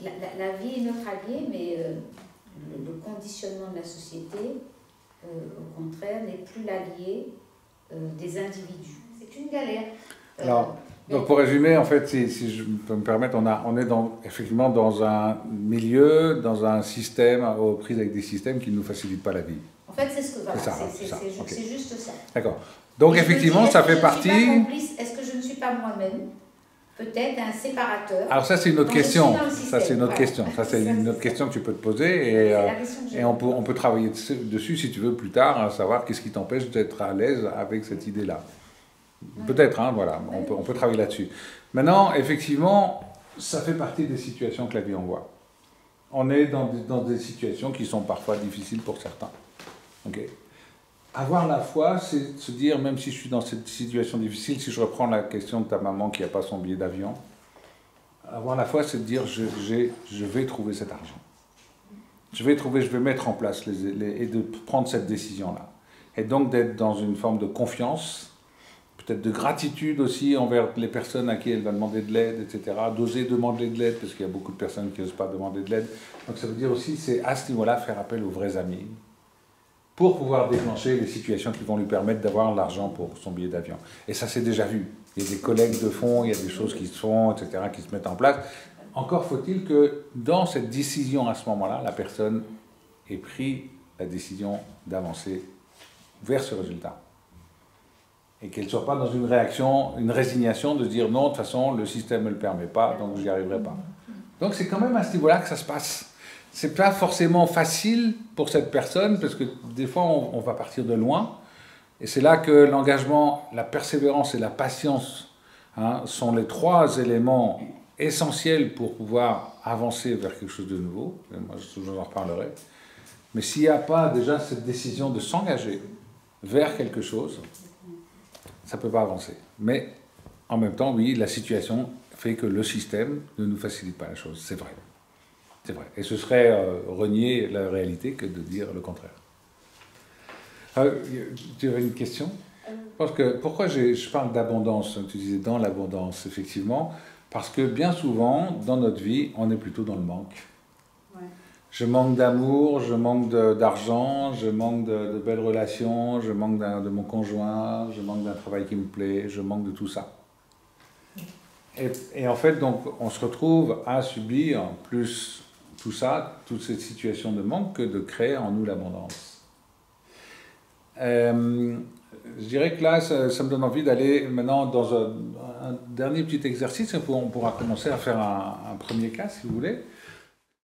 la vie est notre allié, mais le conditionnement de la société, au contraire, n'est plus l'allié des individus. C'est une galère. Alors, donc pour résumer, en fait, si je peux me permettre, on est effectivement dans un milieu, dans un système, aux prises avec des systèmes qui ne nous facilitent pas la vie. En fait, c'est ce que voilà, c'est okay. Juste ça. D'accord. Donc effectivement, ça fait partie... Est-ce que je ne suis pas moi-même peut-être un séparateur? Alors ça, c'est une autre question. Ça, c'est une autre question. Ça, c'est une autre question que tu peux te poser. Et on peut travailler dessus, si tu veux, plus tard, à savoir qu'est-ce qui t'empêche d'être à l'aise avec cette idée-là. Peut-être, hein, voilà, on peut travailler là-dessus. Maintenant, effectivement, ça fait partie des situations que la vie envoie. On est dans des situations qui sont parfois difficiles pour certains. Okay. Avoir la foi, c'est se dire, même si je suis dans cette situation difficile, si je reprends la question de ta maman qui n'a pas son billet d'avion, avoir la foi, c'est de dire, je vais trouver cet argent. Je vais mettre en place et de prendre cette décision-là. Et donc d'être dans une forme de confiance, peut-être de gratitude aussi envers les personnes à qui elle va demander de l'aide, etc. D'oser demander de l'aide, parce qu'il y a beaucoup de personnes qui n'osent pas demander de l'aide. Donc ça veut dire aussi, c'est à ce niveau-là faire appel aux vrais amis, pour pouvoir déclencher les situations qui vont lui permettre d'avoir l'argent pour son billet d'avion. Et ça, c'est déjà vu. Il y a des collègues de fonds, il y a des choses qui se font, etc., qui se mettent en place. Encore faut-il que dans cette décision, à ce moment-là, la personne ait pris la décision d'avancer vers ce résultat. Et qu'elle ne soit pas dans une réaction, une résignation de dire non, de toute façon, le système ne le permet pas, donc je n'y arriverai pas. Donc c'est quand même à ce niveau-là que ça se passe. C'est pas forcément facile pour cette personne, parce que des fois, on va partir de loin. Et c'est là que l'engagement, la persévérance et la patience sont les trois éléments essentiels pour pouvoir avancer vers quelque chose de nouveau. Et moi, je en reparlerai. Mais s'il n'y a pas déjà cette décision de s'engager vers quelque chose, ça ne peut pas avancer. Mais en même temps, oui, la situation fait que le système ne nous facilite pas la chose. C'est vrai. C'est vrai. Et ce serait renier la réalité que de dire le contraire. Tu avais une question? Parce que, pourquoi je parle d'abondance? Tu disais dans l'abondance, effectivement. Parce que bien souvent, dans notre vie, on est plutôt dans le manque. Ouais. Je manque d'amour, je manque d'argent, je manque de belles relations, je manque de mon conjoint, je manque d'un travail qui me plaît, je manque de tout ça. Et en fait, donc, on se retrouve à subir plus tout ça, toute cette situation de manque, que de créer en nous l'abondance. Je dirais que là, ça me donne envie d'aller maintenant dans un dernier petit exercice. On pourra commencer à faire un premier cas, si vous voulez.